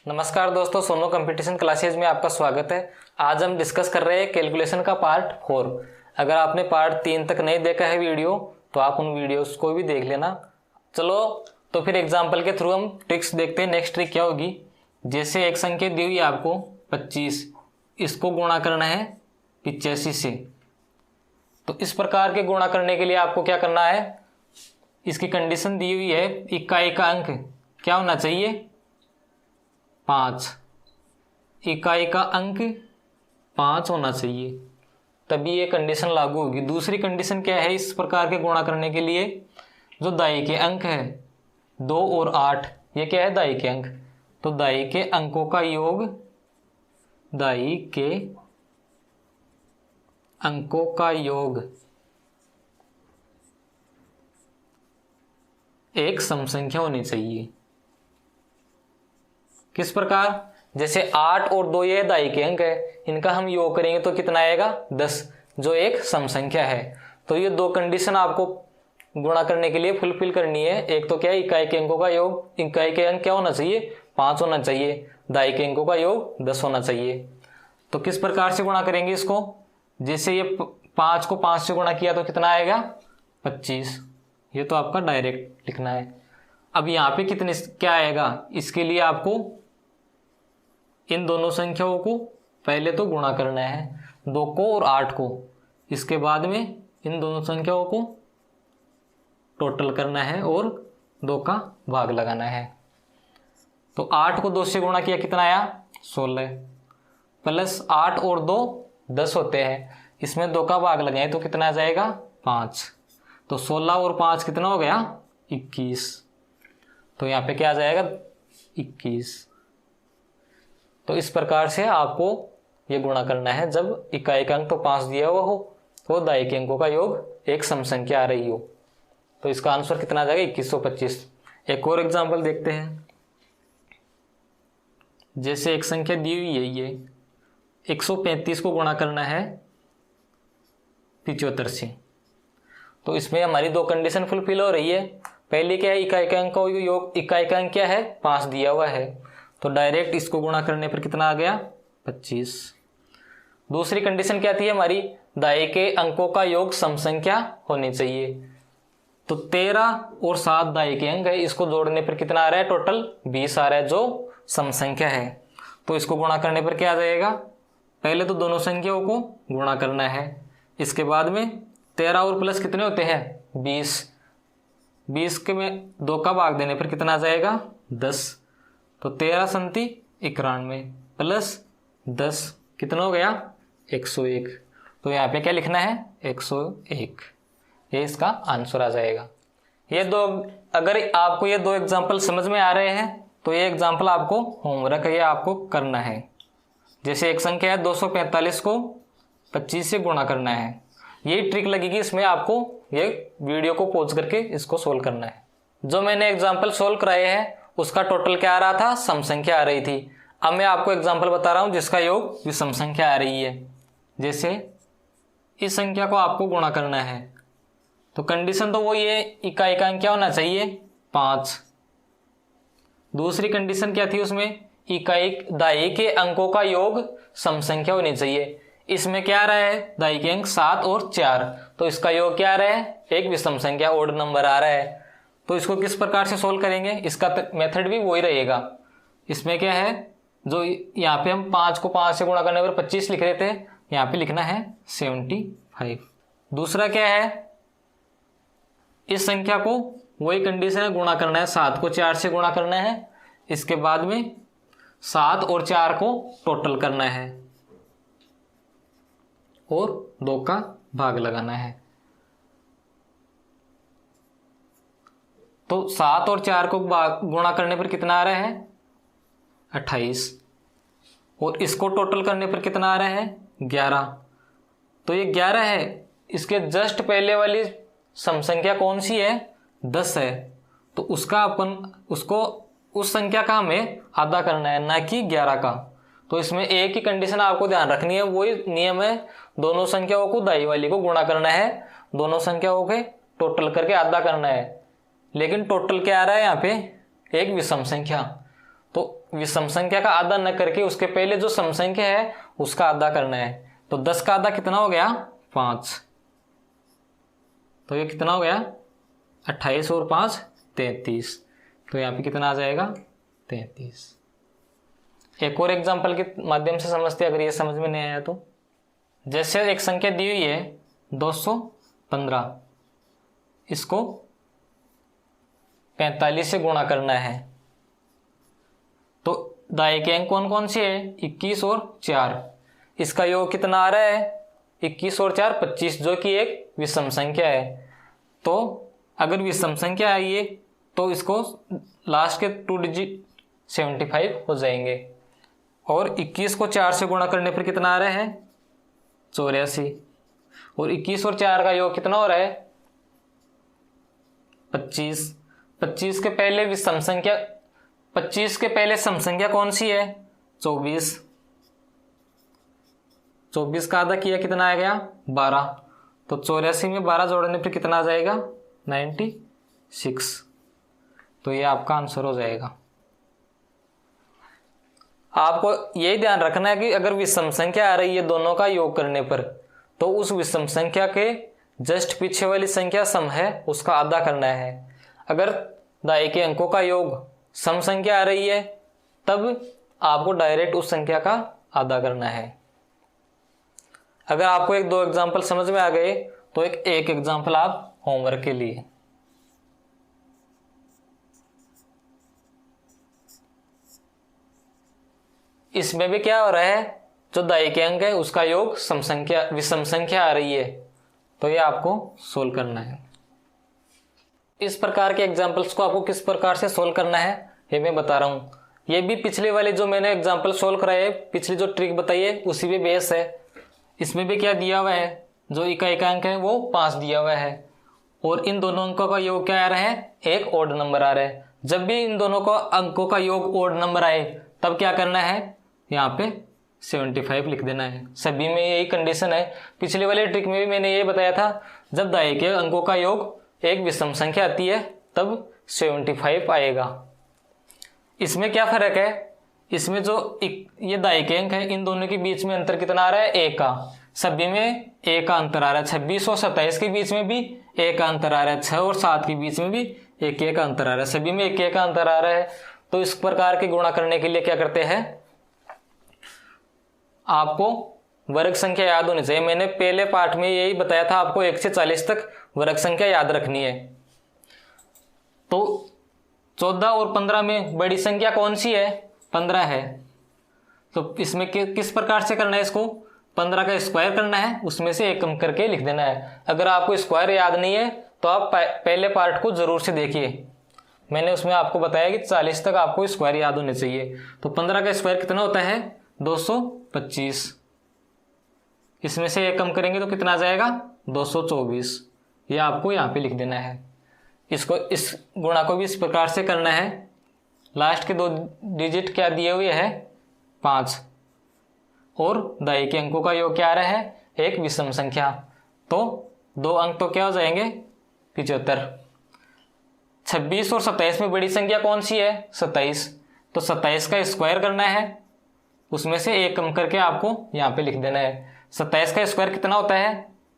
नमस्कार दोस्तों, सोनो competition classes में आपका स्वागत है। आज हम डिस्कस कर रहे हैं कैलकुलेशन का पार्ट 4। अगर आपने पार्ट 3 तक नहीं देखा है वीडियो तो आप उन वीडियोस को भी देख लेना। चलो तो फिर एग्जांपल के थ्रू हम ट्रिक्स देखते हैं। नेक्स्ट ट्रिक क्या होगी, जैसे एक संख्या दी हुई है आपको 25, इसको गुणा करना है 85 से। तो इस प्रकार के गुणा करने के लिए आपको क्या करना है, इसकी कंडीशन दी हुई है इकाई का अंक क्या होना चाहिए, 5। इकाई का अंक 5 होना चाहिए, तभी ये कंडीशन लागू होगी। दूसरी कंडीशन क्या है, इस प्रकार के गुणा करने के लिए जो दाई के अंक है 2 और 8, ये क्या है, दाई के अंक। तो दाई के अंकों का योग, दाई के अंकों का योग एक सम संख्या होनी चाहिए। किस प्रकार, जैसे 8 और 2 ये दाई के अंक है, इनका हम योग करेंगे तो कितना आएगा, 10, जो एक सम संख्या है। तो ये दो कंडीशन आपको गुणा करने के लिए फुलफिल करनी है। एक तो क्या है, इकाई के अंकों का योग, इकाई के अंक क्या होना चाहिए, 5 होना चाहिए, दाई के अंकों का योग 10 होना चाहिए। तो किस प्रकार से गुणा करेंगे इसको, जैसे ये 5 को 5 से गुणा किया तो कितना आएगा, 25। ये तो आपका डायरेक्ट लिखना है। अब यहाँ पे कितने क्या आएगा, इसके लिए आपको इन दोनों संख्याओं को पहले तो गुणा करना है, 2 को और 8 को। इसके बाद में इन दोनों संख्याओं को टोटल करना है और 2 का भाग लगाना है। तो 8 को 2 से गुणा किया कितना आया, 16, प्लस 8 और 2 10 होते हैं, इसमें 2 का भाग लगाए तो कितना आ जाएगा, 5। तो 16 और 5 कितना हो गया, 21। तो यहाँ पे क्या आ जाएगा, 21। तो इस प्रकार से आपको ये गुणा करना है जब इकाई का अंक तो 5 दिया हुआ हो तो दाई के अंकों का योग एक सम संख्या आ रही हो। तो इसका आंसर कितना आ जाएगा, 2125। एक और एग्जांपल देखते हैं। जैसे एक संख्या दी हुई है, ये 135 को गुणा करना है 75 से। तो इसमें हमारी दो कंडीशन फुलफिल हो रही है। पहली क्या है, इकाई का अंक का योग, इकाई का अंक क्या है, 5 दिया हुआ है, तो डायरेक्ट इसको गुणा करने पर कितना आ गया, 25। दूसरी कंडीशन क्या थी हमारी, दाई के अंकों का योग सम संख्या होनी चाहिए। तो 13 और 7 दाई के अंक है, इसको जोड़ने पर कितना आ रहा है, टोटल 20 आ रहा है, जो सम संख्या है। तो इसको गुणा करने पर क्या आ जाएगा, पहले तो दोनों संख्याओं को गुणा करना है, इसके बाद में 13 और प्लस कितने होते हैं, 20। 20 के में 2 का भाग देने पर कितना आ जाएगा, 10। तो 13 संति 91 प्लस 10 कितना हो गया, 101। तो यहाँ पे क्या लिखना है, 101। ये इसका आंसर आ जाएगा। ये दो, अगर आपको ये दो एग्जाम्पल समझ में आ रहे हैं तो ये एग्जाम्पल आपको होमवर्क है, ये आपको करना है। जैसे एक संख्या है 245 को 25 से गुणा करना है, यही ट्रिक लगेगी इसमें। आपको ये वीडियो को पॉज करके इसको सोल्व करना है। जो मैंने एग्जाम्पल सोल्व कराए हैं उसका टोटल क्या आ रहा था, सम संख्या आ रही थी। अब मैं आपको एग्जाम्पल बता रहा हूं जिसका योग विषम संख्या आ रही है। जैसे इस संख्या को आपको गुणा करना है, तो कंडीशन तो वही है, इकाई का अंक क्या होना चाहिए, 5। दूसरी कंडीशन क्या थी उसमें, इकाई दाई के अंकों का योग सम संख्या होनी चाहिए। इसमें क्या आ रहा है, दाई के अंक 7 और 4, तो इसका योग क्या आ रहा है, एक विषम संख्या, ओड नंबर आ रहा है। तो इसको किस प्रकार से सोल्व करेंगे, इसका मेथड भी वही रहेगा। इसमें क्या है, जो यहाँ पे हम 5 को 5 से गुणा करने पर 25 लिख रहे थे, यहाँ पे लिखना है 75। दूसरा क्या है, इस संख्या को वही कंडीशन है, गुणा करना है, 7 को 4 से गुणा करना है, इसके बाद में 7 और 4 को टोटल करना है और 2 का भाग लगाना है। तो 7 और 4 को गुणा करने पर कितना आ रहा है, 28, और इसको टोटल करने पर कितना आ रहा है, 11। तो ये 11 है, इसके जस्ट पहले वाली सम संख्या कौन सी है, 10 है। तो उसका उसको उस संख्या का हमें आधा करना है, ना कि 11 का। तो इसमें एक ही कंडीशन आपको ध्यान रखनी है, वही नियम है, दोनों संख्याओं को दाई वाली को गुणा करना है, दोनों संख्याओं के टोटल करके आधा करना है। लेकिन टोटल क्या आ रहा है यहाँ पे, एक विषम संख्या, तो विषम संख्या का आधा न करके उसके पहले जो सम संख्या है उसका आधा करना है। तो 10 का आधा कितना हो गया 5, तो ये कितना हो गया 28 और 5 33, तो यहाँ पे कितना आ जाएगा 33। एक और एग्जांपल के माध्यम से समझते हैं अगर ये समझ में नहीं आया तो। जैसे एक संख्या दी हुई है 215, इसको 45 से गुणा करना है, तो दाएं के अंक कौन कौन से है 21 और 4, इसका योग कितना आ रहा है 21 और 4 25, जो कि एक विषम संख्या है। तो अगर विषम संख्या आई है तो इसको लास्ट के 2 डिजिट 75 हो जाएंगे, और 21 को 4 से गुणा करने पर कितना आ रहा है 84, और 21 और 4 का योग कितना हो रहा है 25। 25 के पहले विषम संख्या 25 के पहले सम संख्या कौन सी है 24, 24 का आधा किया कितना आ गया 12, तो 84 में 12 जोड़ने पर कितना आ जाएगा 96, तो ये आपका आंसर हो जाएगा। आपको यही ध्यान रखना है कि अगर विषम संख्या आ रही है दोनों का योग करने पर, तो उस विषम संख्या के जस्ट पीछे वाली संख्या सम है उसका आधा करना है। अगर दाएं के अंकों का योग सम संख्या आ रही है तब आपको डायरेक्ट उस संख्या का आधा करना है। अगर आपको 1-2 एग्जाम्पल समझ में आ गए तो एक एग्जाम्पल आप होमवर्क के लिए। इसमें भी क्या हो रहा है, जो दाएं के अंक है उसका योग सम संख्या विषम संख्या आ रही है, तो ये आपको सोल्व करना है। इस प्रकार के एग्जाम्पल्स को आपको किस प्रकार से सोल्व करना है ये मैं बता रहा हूँ। ये भी पिछले वाले जो मैंने एग्जाम्पल सोल्व कराए, पिछली जो ट्रिक बताई है उसी पे बेस है। इसमें भी क्या दिया हुआ है, जो इकाई का अंक है वो 5 दिया हुआ है, और इन दोनों अंकों का योग क्या आ रहा है एक ओड नंबर आ रहा है। जब भी इन दोनों को अंकों का योग ओड नंबर आए तब क्या करना है, यहाँ पे 75 लिख देना है। सभी में यही कंडीशन है। पिछले वाले ट्रिक में भी मैंने ये बताया था, जब दाएं के अंकों का योग एक विषम संख्या आती है तब 75 आएगा। इसमें क्या फर्क है, इसमें जो ये दाएं के अंक है इन दोनों के बीच में अंतर कितना आ रहा है 1 का, सभी में 1 का अंतर आ रहा है। 26 और 27 के बीच में भी 1 का अंतर आ रहा है, 6 और 7 के बीच में भी 1 का अंतर आ रहा है, सभी में 1 का अंतर आ रहा है। तो इस प्रकार के गुणा करने के लिए क्या करते हैं, आपको वर्ग संख्या याद होनी चाहिए। मैंने पहले पार्ट में यही बताया था, आपको 1 से 40 तक वर्ग संख्या याद रखनी है। तो 14 और 15 में बड़ी संख्या कौन सी है 15 है, तो इसमें किस प्रकार से करना है, इसको 15 का स्क्वायर करना है, उसमें से 1 कम करके लिख देना है। अगर आपको स्क्वायर याद नहीं है तो आप पहले पार्ट को जरूर से देखिए, मैंने उसमें आपको बताया कि 40 तक आपको स्क्वायर याद होने चाहिए। तो 15 का स्क्वायर कितना होता है 225, इसमें से 1 कम करेंगे तो कितना आ जाएगा 224, ये आपको यहाँ पे लिख देना है। इसको इस गुणा को भी इस प्रकार से करना है। लास्ट के 2 डिजिट क्या दिए हुए हैं 5, और दाएं के अंकों का योग क्या आ रहा है एक विषम संख्या, तो 2 अंक तो क्या हो जाएंगे 75। 26 और 27 में बड़ी संख्या कौन सी है 27, तो 27 का स्क्वायर करना है, उसमें से 1 कम करके आपको यहाँ पे लिख देना है। 27 का स्क्वायर कितना होता है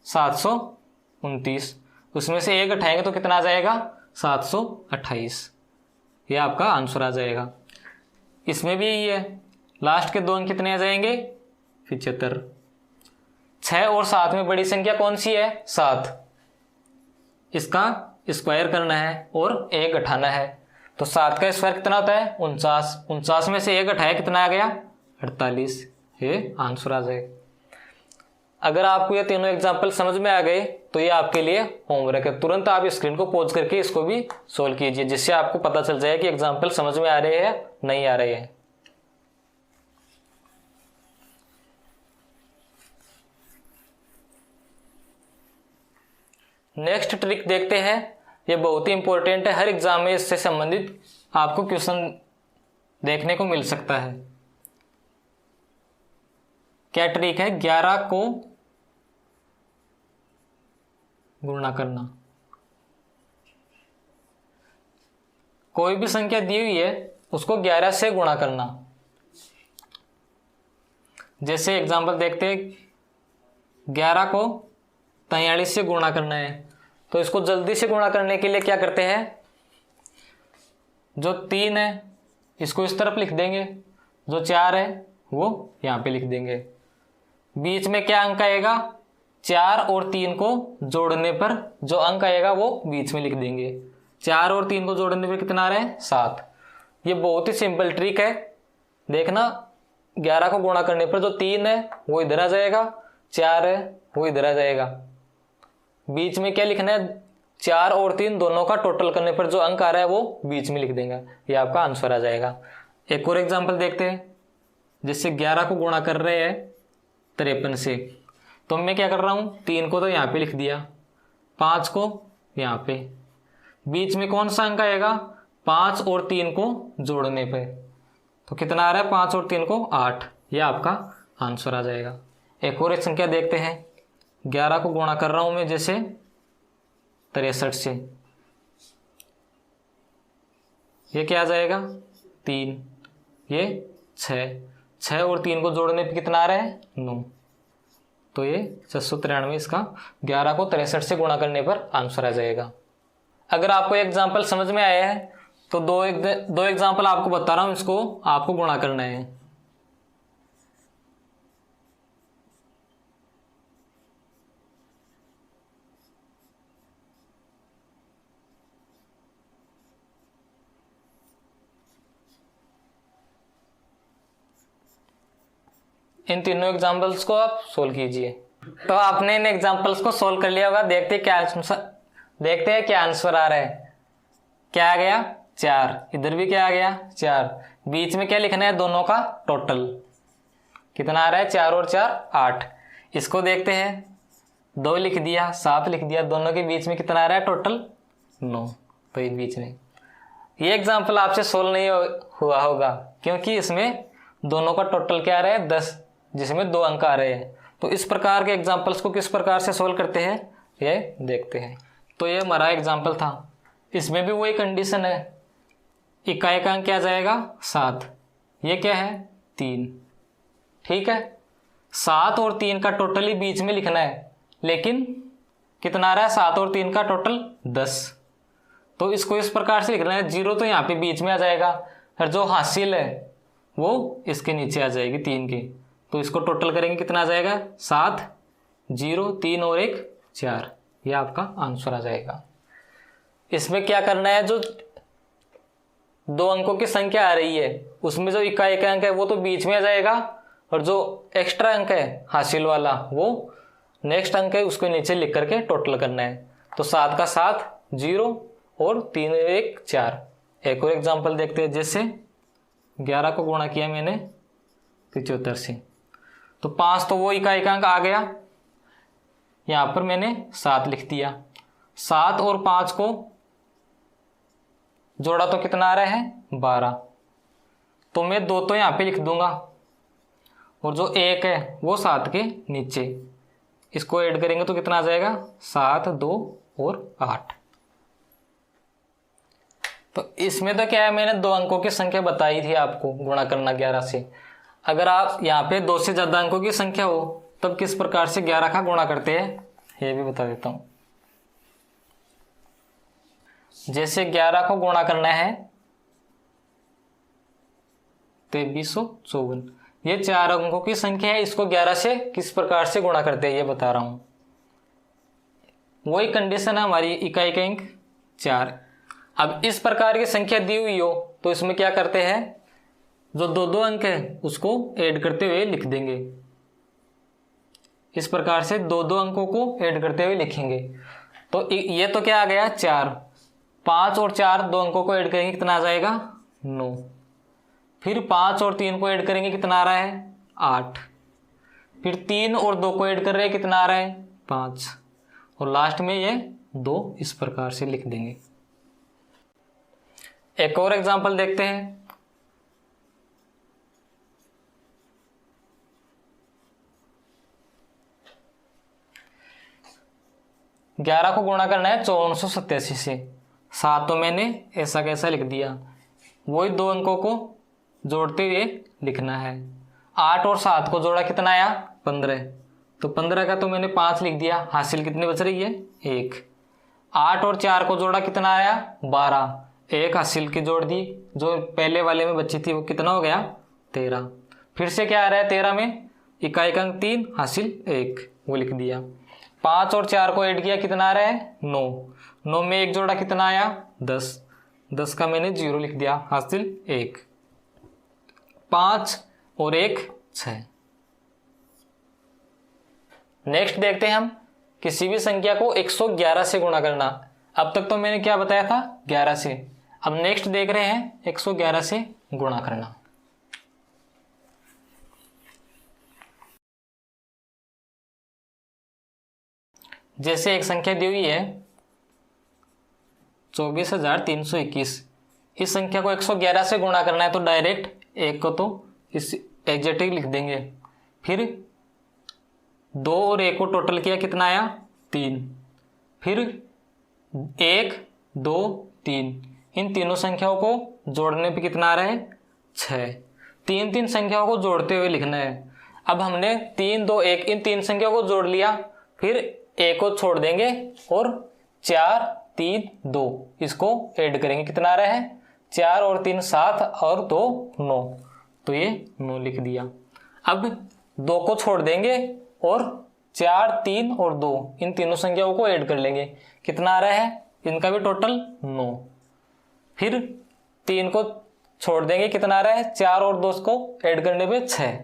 729, उसमें से 1 हटाएंगे तो कितना आ जाएगा 728, ये आपका आंसर आ जाएगा। इसमें भी यही है, लास्ट के 2 अंक कितने आ जाएंगे 75। 6 और 7 में बड़ी संख्या कौन सी है 7, इसका स्क्वायर करना है और 1 घटाना है, तो 7 का स्क्वायर कितना होता है 49, 49 में से 1 घटाया कितना आ गया 48, ये आंसर आ जाएगा। अगर आपको ये तीनों एग्जाम्पल समझ में आ गए तो ये आपके लिए होमवर्क है। तुरंत आप स्क्रीन को पॉज करके इसको भी सोल्व कीजिए, जिससे आपको पता चल जाए कि एग्जाम्पल समझ में आ रहे हैं नहीं आ रहे हैं। नेक्स्ट ट्रिक देखते हैं, ये बहुत ही इंपॉर्टेंट है, हर एग्जाम में इससे संबंधित आपको क्वेश्चन देखने को मिल सकता है। क्या ट्रिक है, 11 को गुणा करना। कोई भी संख्या दी हुई है उसको 11 से गुणा करना। जैसे एग्जांपल देखते हैं, 11 को 43 से गुणा करना है, तो इसको जल्दी से गुणा करने के लिए क्या करते हैं, जो 3 है इसको इस तरफ लिख देंगे, जो 4 है वो यहाँ पे लिख देंगे। बीच में क्या अंक आएगा, 4 और 3 को जोड़ने पर जो अंक आएगा वो बीच में लिख देंगे। 4 और 3 को जोड़ने पर कितना आ रहा है, 7। ये बहुत ही सिंपल ट्रिक है। देखना, 11 को गुणा करने पर जो 3 है वो इधर आ जाएगा, 4 है वो इधर आ जाएगा। बीच में क्या लिखना है, 4 और 3 दोनों का टोटल करने पर जो अंक आ रहा है वो बीच में लिख देंगे, ये आपका आंसर आ जाएगा। एक और एग्जांपल देखते हैं। जैसे 11 को गुणा कर रहे हैं 53 से, तो मैं क्या कर रहा हूँ, 3 को तो यहाँ पे लिख दिया, 5 को यहाँ पे, बीच में कौन सा अंक आएगा, 5 और 3 को जोड़ने पे तो कितना आ रहा है, 5 और 3 को 8, ये आपका आंसर आ जाएगा। एक और एक संख्या देखते हैं। 11 को गुणा कर रहा हूं मैं जैसे 63 से, ये क्या आ जाएगा, 3, ये 6 और 3 को जोड़ने पे कितना आ रहा है, 9, तो ये 693 इसका 11 को 63 से गुणा करने पर आंसर आ जाएगा। अगर आपको एग्जाम्पल समझ में आया है तो दो एग्जाम्पल आपको बता रहा हूं, इसको आपको गुणा करना है। इन तीनों एग्जाम्पल्स को आप सोल्व कीजिए। तो आपने इन एग्जाम्पल्स को सोल्व कर लिया होगा। देखते हैं क्या आंसर आ रहा है। क्या आ गया, 4, इधर भी क्या आ गया, 4। बीच में क्या लिखना है, दोनों का टोटल कितना आ रहा है, 4 और 4 8। इसको देखते हैं, 2 लिख दिया, 7 लिख दिया, दोनों के बीच में कितना आ रहा है, टोटल 9। तो इस बीच में ये एग्जाम्पल आपसे सोल्व नहीं हुआ होगा, क्योंकि इसमें दोनों का टोटल क्या आ रहा है, 10, जिसमें 2 अंक आ रहे हैं। तो इस प्रकार के एग्जाम्पल्स को किस प्रकार से सोल्व करते हैं ये देखते हैं। तो ये हमारा एग्जाम्पल था, इसमें भी वही कंडीशन है, इकाई का अंक क्या जाएगा, 7, ये क्या है, 3, ठीक है। 7 और 3 का टोटल ही बीच में लिखना है, लेकिन कितना आ रहा है, 7 और 3 का टोटल 10। तो इसको इस प्रकार से लिखना है, 0 तो यहाँ पे बीच में आ जाएगा, और जो हासिल है वो इसके नीचे आ जाएगी 3 की। तो इसको टोटल करेंगे, कितना आ जाएगा, 7, 0, 3 और 1 4, ये आपका आंसर आ जाएगा। इसमें क्या करना है, जो 2 अंकों की संख्या आ रही है उसमें जो इकाई का अंक है वो तो बीच में आ जाएगा, और जो एक्स्ट्रा अंक है हासिल वाला वो नेक्स्ट अंक है, उसको नीचे लिख करके टोटल करना है। तो 7 का 7, 0 और 3 1 4। एक और एग्जांपल देखते हैं। जैसे 11 को गुणा किया मैंने 75 से, तो 5 तो वो इकाई का अंक आ गया, यहां पर मैंने 7 लिख दिया। 7 और 5 को जोड़ा तो कितना आ रहा है, 12। तो मैं 2 तो यहां पे लिख दूंगा, और जो 1 है वो 7 के नीचे, इसको ऐड करेंगे तो कितना आ जाएगा, 7, 2 और 8। तो इसमें तो क्या है, मैंने 2 अंकों की संख्या बताई थी आपको गुणा करना 11 से। अगर आप यहाँ पे 2 से ज्यादा अंकों की संख्या हो तब किस प्रकार से 11 का गुणा करते हैं ये भी बता देता हूं। जैसे 11 को गुणा करना है 2354, ये 4 अंकों की संख्या है, इसको 11 से किस प्रकार से गुणा करते हैं ये बता रहा हूं। वही कंडीशन है हमारी, इकाई का अंक 4। अब इस प्रकार की संख्या दी हुई हो तो इसमें क्या करते हैं, जो 2 अंक है उसको ऐड करते हुए लिख देंगे। इस प्रकार से 2 अंकों को ऐड करते हुए लिखेंगे। तो ये तो क्या आ गया, 4, 5 और 4 2 अंकों को ऐड करेंगे, कितना आ जाएगा, 9। फिर 5 और 3 को ऐड करेंगे, कितना आ रहा है, 8। फिर 3 और 2 को ऐड कर रहे हैं, कितना आ रहा है, 5। और लास्ट में ये 2 इस प्रकार से लिख देंगे। एक और एग्जांपल देखते हैं। ग्यारह को गुणा करना है 5487 से। 7 तो मैंने ऐसा कैसा लिख दिया, वही 2 अंकों को जोड़ते हुए लिखना है। 8 और 7 को जोड़ा कितना आया 15, तो 15 का तो मैंने 5 लिख दिया। हासिल कितनी बच रही है 1। 8 और 4 को जोड़ा कितना आया 12, 1 हासिल की जोड़ दी, जो पहले वाले में बची थी वो कितना हो गया 13। फिर से क्या आ रहा है 13 में इकाई का अंक 3 हासिल 1, वो लिख दिया। 5 और 4 को ऐड किया कितना आ रहा है 9, 9 में 1 जोड़ा कितना आया 10, 10 का मैंने 0 लिख दिया हासिल 1। 5 और 1 6। नेक्स्ट देखते हैं हम किसी भी संख्या को 111 से गुणा करना। अब तक तो मैंने क्या बताया था 11 से, अब नेक्स्ट देख रहे हैं 111 से गुणा करना। जैसे एक संख्या दी हुई है 24,321, इस संख्या को 111 से गुणा करना है तो डायरेक्ट एक को तो इस एग्जैक्ट लिख देंगे। फिर 2 और 1 को टोटल किया कितना आया 3, फिर 1 2 3, इन तीनों संख्याओं को जोड़ने पे कितना आ रहा है 6। 3 संख्याओं को जोड़ते हुए लिखना है। अब हमने 3 2 1 इन 3 संख्याओं को जोड़ लिया, फिर 1 को छोड़ देंगे और 4 3 2 इसको ऐड करेंगे, कितना आ रहा है 4 और 3 7 और 2 9, तो ये 9 लिख दिया। अब 2 को छोड़ देंगे और 4 3 और 2 इन तीनों संख्याओं को ऐड कर लेंगे, कितना आ रहा है इनका भी टोटल 9। फिर 3 को छोड़ देंगे, कितना आ रहा है 4 और 2 को ऐड करने पे 6,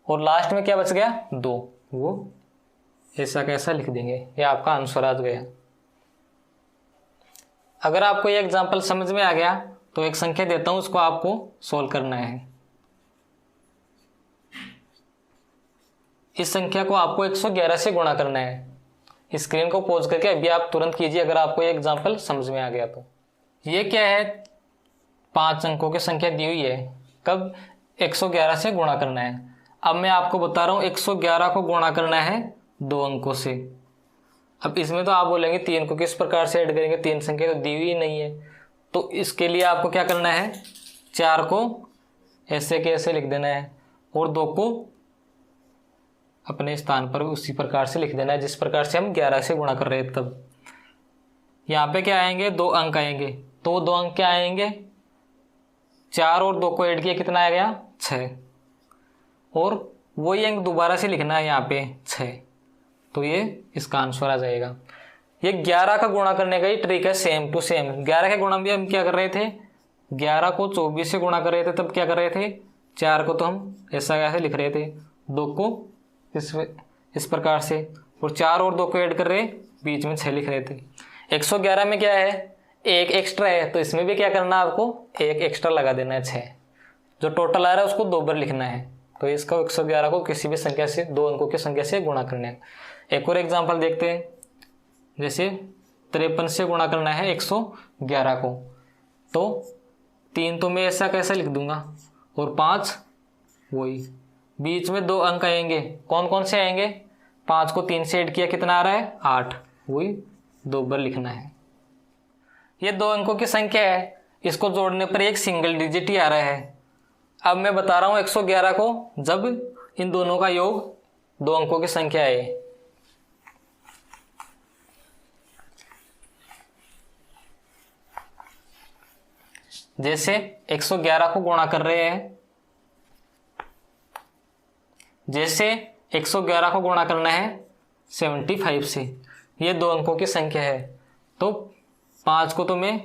और लास्ट में क्या बच गया 2, वो ऐसा कैसा लिख देंगे, ये आपका आंसर आ गया। अगर आपको ये एग्जांपल समझ में आ गया तो एक संख्या देता हूं, उसको आपको सोल्व करना है। इस संख्या को आपको 111 से गुणा करना है। स्क्रीन को पॉज करके अभी आप तुरंत कीजिए अगर आपको ये एग्जांपल समझ में आ गया तो। ये क्या है 5 अंकों की संख्या दी हुई है, कब 111 से गुणा करना है। अब मैं आपको बता रहा हूं 111 को गुणा करना है 2 अंकों से। अब इसमें तो आप बोलेंगे 3 को किस प्रकार से ऐड करेंगे, 3 संख्या तो दी हुई नहीं है, तो इसके लिए आपको क्या करना है 4 को ऐसे के ऐसे लिख देना है और 2 को अपने स्थान पर उसी प्रकार से लिख देना है जिस प्रकार से हम 11 से गुणा कर रहे हैं। तब यहाँ पे क्या आएंगे 2 अंक आएंगे, तो 2 अंक क्या आएंगे 4 और 2 को ऐड किया कितना आ गया 6, और वही अंक दोबारा से लिखना है यहाँ पे 6, तो ये इसका आंसर आ जाएगा। ये 11 का गुणा करने का ही ट्रिक है, सेम टू सेम। 11 के गुणा भी हम क्या कर रहे थे 11 को 24 से गुणा कर रहे थे, तब क्या कर रहे थे 4 को तो हम ऐसा कैसे लिख रहे थे, 2 को इस प्रकार से, और 4 और 2 को ऐड कर रहे बीच में 6 लिख रहे थे। 111 में क्या है 1 एक्स्ट्रा है, तो इसमें भी क्या करना है आपको 1 एक्स्ट्रा लगा देना है 6, जो टोटल आ रहा है उसको 2 बार लिखना है। तो इसका 111 को किसी भी संख्या से 2 अंकों की संख्या से गुणा करना है। एक और एग्जांपल देखते हैं, जैसे 53 से गुणा करना है 111 को, तो 3 तो मैं ऐसा कैसा लिख दूंगा और 5 वही, बीच में 2 अंक आएंगे, कौन कौन से आएंगे 5 को 3 से ऐड किया कितना आ रहा है 8, वही 2 बार लिखना है। ये 2 अंकों की संख्या है, इसको जोड़ने पर एक सिंगल डिजिट ही आ रहा है। अब मैं बता रहा हूं 111 को जब इन दोनों का योग 2 अंकों की संख्या है। जैसे 111 को गुणा कर रहे हैं, जैसे 111 को गुणा करना है 75 से, ये 2 अंकों की संख्या है, तो 5 को तो मैं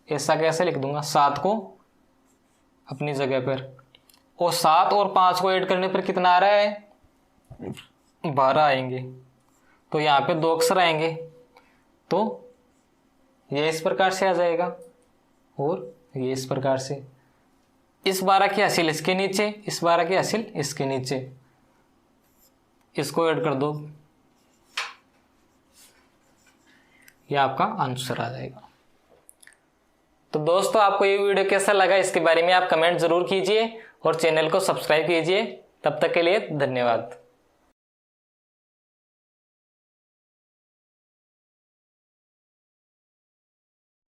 ऐसा कैसे लिख दूंगा 7 को अपनी जगह पर, और 7 और 5 को ऐड करने पर कितना आ रहा है 12 आएंगे, तो यहाँ पे 2 अक्षर आएंगे, तो ये इस प्रकार से आ जाएगा और ये इस प्रकार से। इस 12 की हासिल इसके नीचे, इस 12 की हासिल इसके नीचे, इसको ऐड कर दो, ये आपका आंसर आ जाएगा। तो दोस्तों आपको ये वीडियो कैसा लगा इसके बारे में आप कमेंट जरूर कीजिए और चैनल को सब्सक्राइब कीजिए। तब तक के लिए धन्यवाद।